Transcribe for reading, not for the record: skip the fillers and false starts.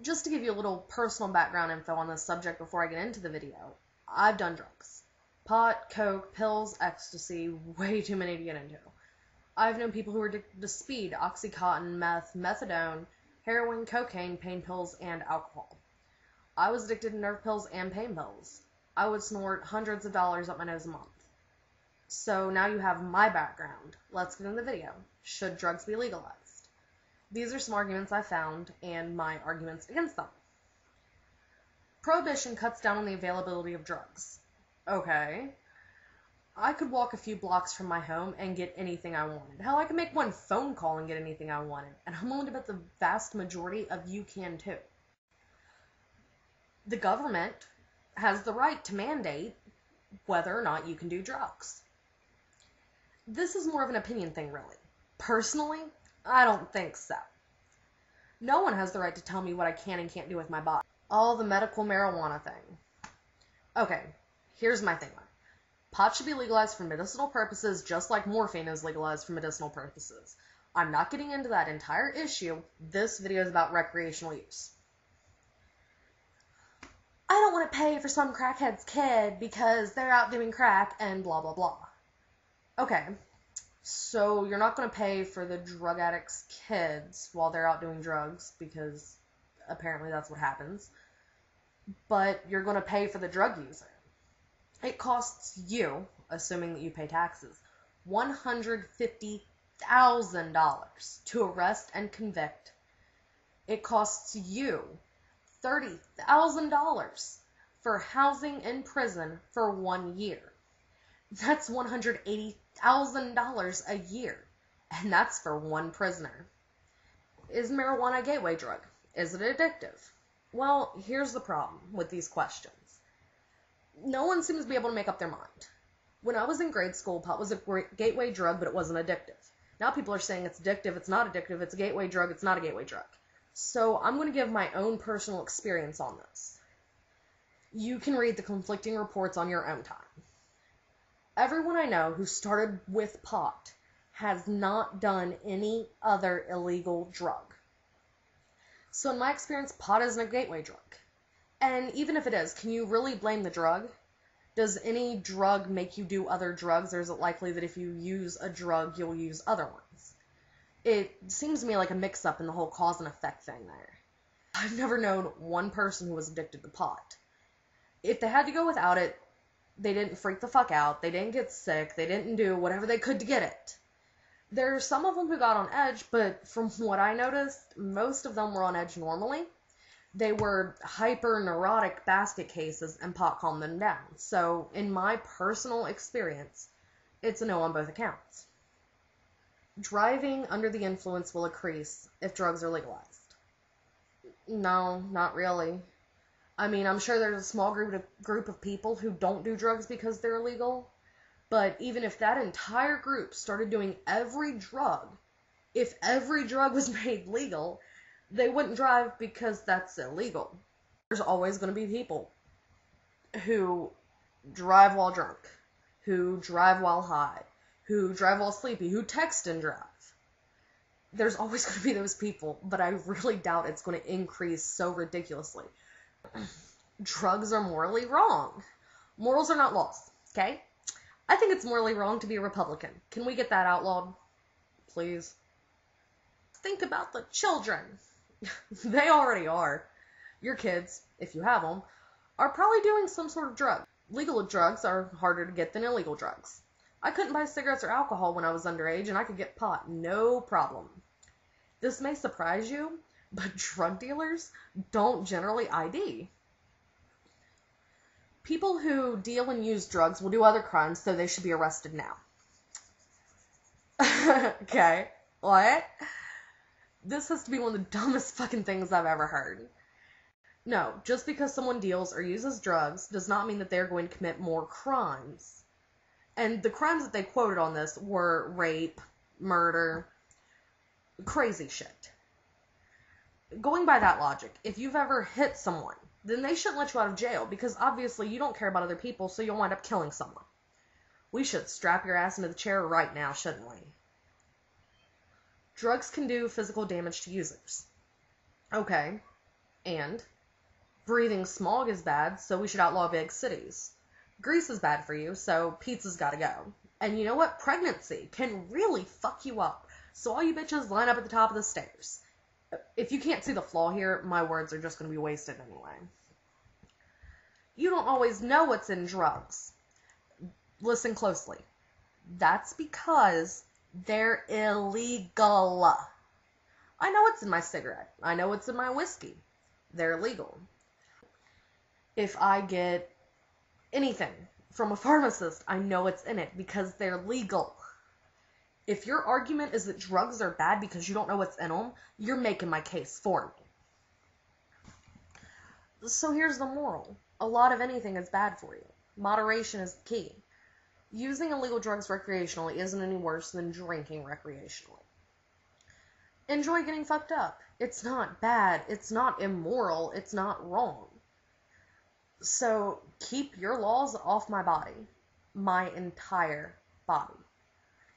Just to give you a little personal background info on this subject before I get into the video, I've done drugs. Pot, coke, pills, ecstasy, way too many to get into. I've known people who are addicted to speed, oxycontin, meth, methadone, heroin, cocaine, pain pills, and alcohol. I was addicted to nerve pills and pain pills. I would snort hundreds of dollars up my nose a month. So now you have my background. Let's get into the video. Should drugs be legalized? These are some arguments I found and my arguments against them. Prohibition cuts down on the availability of drugs. Okay. I could walk a few blocks from my home and get anything I wanted. Hell, I could make one phone call and get anything I wanted. And I'm willing to bet the vast majority of you can too. The government has the right to mandate whether or not you can do drugs. This is more of an opinion thing, really. Personally, I don't think so. No one has the right to tell me what I can and can't do with my body. All the medical marijuana thing. Okay, here's my thing. Pot should be legalized for medicinal purposes, just like morphine is legalized for medicinal purposes. I'm not getting into that entire issue. This video is about recreational use. I don't want to pay for some crackhead's kid because they're out doing crack and blah, blah, blah. Okay, so you're not going to pay for the drug addict's kids while they're out doing drugs because apparently that's what happens. But you're going to pay for the drug user. It costs you, assuming that you pay taxes, $150,000 to arrest and convict. It costs you $30,000 for housing in prison for 1 year. That's $180,000 a year, and that's for one prisoner. Is marijuana a gateway drug? Is it addictive? Well, here's the problem with these questions. No one seems to be able to make up their mind. When I was in grade school, pot was a gateway drug, but it wasn't addictive. Now people are saying it's addictive, it's not addictive, it's a gateway drug, it's not a gateway drug. So I'm going to give my own personal experience on this. You can read the conflicting reports on your own time. Everyone I know who started with pot has not done any other illegal drug. So in my experience, pot isn't a gateway drug. And even if it is, can you really blame the drug? Does any drug make you do other drugs, or is it likely that if you use a drug, you'll use other ones? It seems to me like a mix-up in the whole cause and effect thing there. I've never known one person who was addicted to pot. If they had to go without it, they didn't freak the fuck out, they didn't get sick, they didn't do whatever they could to get it. There are some of them who got on edge, but from what I noticed, most of them were on edge normally. They were hyper-neurotic basket cases, and pot calmed them down. So, in my personal experience, it's a no on both accounts. Driving under the influence will increase if drugs are legalized. No, not really. I mean, I'm sure there's a small group of people who don't do drugs because they're illegal, but even if that entire group started doing every drug, if every drug was made legal, they wouldn't drive because that's illegal. There's always going to be people who drive while drunk, who drive while high, who drive while sleepy, who text and drive. There's always going to be those people, but I really doubt it's going to increase so ridiculously. Drugs are morally wrong. Morals are not laws, okay? I think it's morally wrong to be a Republican. Can we get that outlawed? Please. Think about the children. They already are. Your kids, if you have them, are probably doing some sort of drug. Legal drugs are harder to get than illegal drugs. I couldn't buy cigarettes or alcohol when I was underage, and I could get pot, no problem. This may surprise you, but drug dealers don't generally ID. People who deal and use drugs will do other crimes, so they should be arrested now. Okay, what? This has to be one of the dumbest fucking things I've ever heard. No, just because someone deals or uses drugs does not mean that they're going to commit more crimes. And the crimes that they quoted on this were rape, murder, crazy shit. Going by that logic, if you've ever hit someone, then they shouldn't let you out of jail because obviously you don't care about other people, so you'll wind up killing someone. We should strap your ass into the chair right now, shouldn't we? Drugs can do physical damage to users. Okay. And breathing smog is bad, so we should outlaw big cities. Grease is bad for you, so pizza's gotta go. And you know what? Pregnancy can really fuck you up. So all you bitches line up at the top of the stairs. If you can't see the flaw here, my words are just gonna be wasted anyway. You don't always know what's in drugs. Listen closely. That's because they're illegal. I know what's in my cigarette. I know what's in my whiskey. They're illegal. If I get anything from a pharmacist, I know what's in it because they're legal. If your argument is that drugs are bad because you don't know what's in them, you're making my case for me. So here's the moral. A lot of anything is bad for you. Moderation is the key. Using illegal drugs recreationally isn't any worse than drinking recreationally. Enjoy getting fucked up. It's not bad. It's not immoral. It's not wrong. So keep your laws off my body. My entire body.